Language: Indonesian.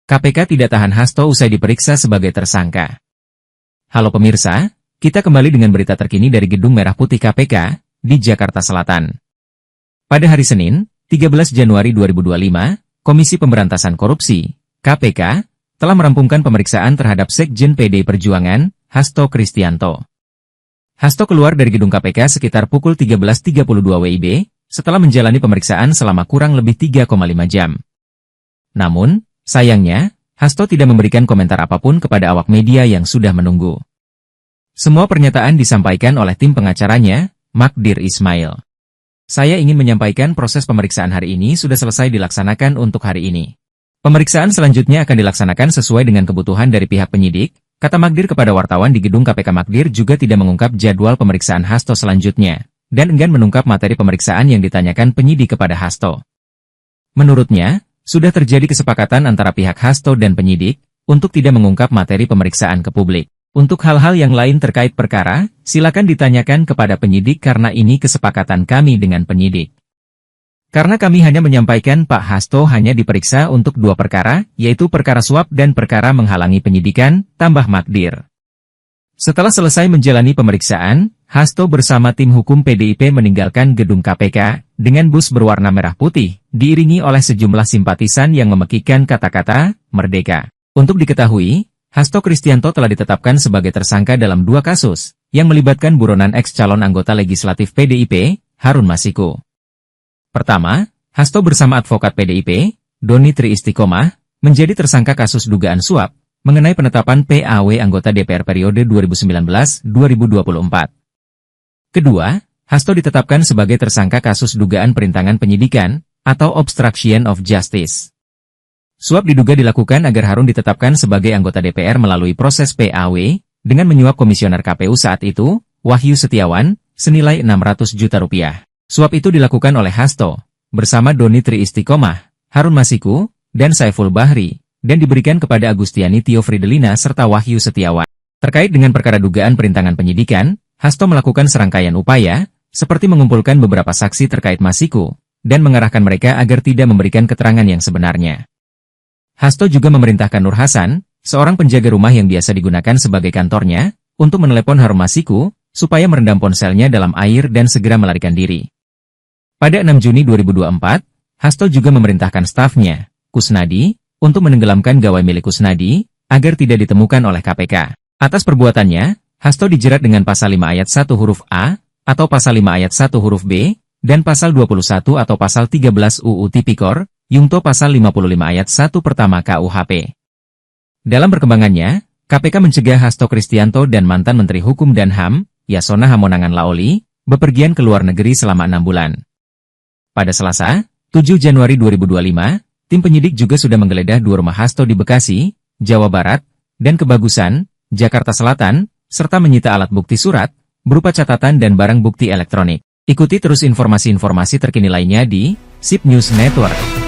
KPK tidak tahan Hasto usai diperiksa sebagai tersangka. Halo pemirsa, kita kembali dengan berita terkini dari Gedung Merah Putih KPK di Jakarta Selatan. Pada hari Senin, 13 Januari 2025, Komisi Pemberantasan Korupsi, KPK, telah merampungkan pemeriksaan terhadap Sekjen PDI Perjuangan, Hasto Kristianto. Hasto keluar dari gedung KPK sekitar pukul 13.32 WIB, setelah menjalani pemeriksaan selama kurang lebih 3,5 jam. Namun, sayangnya, Hasto tidak memberikan komentar apapun kepada awak media yang sudah menunggu. Semua pernyataan disampaikan oleh tim pengacaranya, Magdir Ismail. Saya ingin menyampaikan proses pemeriksaan hari ini sudah selesai dilaksanakan untuk hari ini. Pemeriksaan selanjutnya akan dilaksanakan sesuai dengan kebutuhan dari pihak penyidik, kata Magdir kepada wartawan di gedung KPK. Magdir juga tidak mengungkap jadwal pemeriksaan Hasto selanjutnya, dan enggan mengungkap materi pemeriksaan yang ditanyakan penyidik kepada Hasto. Menurutnya, sudah terjadi kesepakatan antara pihak Hasto dan penyidik, untuk tidak mengungkap materi pemeriksaan ke publik. Untuk hal-hal yang lain terkait perkara, silakan ditanyakan kepada penyidik karena ini kesepakatan kami dengan penyidik. Karena kami hanya menyampaikan Pak Hasto hanya diperiksa untuk 2 perkara, yaitu perkara suap dan perkara menghalangi penyidikan, tambah Magdir. Setelah selesai menjalani pemeriksaan, Hasto bersama tim hukum PDIP meninggalkan gedung KPK, dengan bus berwarna merah putih, diiringi oleh sejumlah simpatisan yang memekikan kata-kata, Merdeka. Untuk diketahui, Hasto Kristianto telah ditetapkan sebagai tersangka dalam 2 kasus, yang melibatkan buronan ex-calon anggota legislatif PDIP, Harun Masiku. Pertama, Hasto bersama advokat PDIP, Doni Tri Istiqomah, menjadi tersangka kasus dugaan suap, mengenai penetapan PAW anggota DPR periode 2019-2024. Kedua, Hasto ditetapkan sebagai tersangka kasus dugaan perintangan penyidikan, atau obstruction of justice. Suap diduga dilakukan agar Harun ditetapkan sebagai anggota DPR melalui proses PAW, dengan menyuap komisioner KPU saat itu, Wahyu Setiawan, senilai 600 juta rupiah. Suap itu dilakukan oleh Hasto, bersama Doni Tri Istiqomah, Harun Masiku, dan Saiful Bahri, dan diberikan kepada Agustiani Tio Fridelina serta Wahyu Setiawan. Terkait dengan perkara dugaan perintangan penyidikan, Hasto melakukan serangkaian upaya, seperti mengumpulkan beberapa saksi terkait Masiku, dan mengarahkan mereka agar tidak memberikan keterangan yang sebenarnya. Hasto juga memerintahkan Nur Hasan, seorang penjaga rumah yang biasa digunakan sebagai kantornya, untuk menelepon Harun Masiku, supaya merendam ponselnya dalam air dan segera melarikan diri. Pada 6 Juni 2024, Hasto juga memerintahkan stafnya, Kusnadi, untuk menenggelamkan gawai milik Kusnadi, agar tidak ditemukan oleh KPK. Atas perbuatannya, Hasto dijerat dengan pasal 5 ayat 1 huruf A, atau pasal 5 ayat 1 huruf B, dan pasal 21 atau pasal 13 UU Tipikor, Yungto pasal 55 ayat 1 pertama KUHP. Dalam perkembangannya, KPK mencegah Hasto Kristianto dan mantan Menteri Hukum dan HAM, Yasona Hamonangan Laoli, bepergian ke luar negeri selama 6 bulan. Pada Selasa, 7 Januari 2025, tim penyidik juga sudah menggeledah 2 rumah Hasto di Bekasi, Jawa Barat, dan Kebagusan, Jakarta Selatan, serta menyita alat bukti surat, berupa catatan dan barang bukti elektronik. Ikuti terus informasi-informasi terkini lainnya di SIP News Network.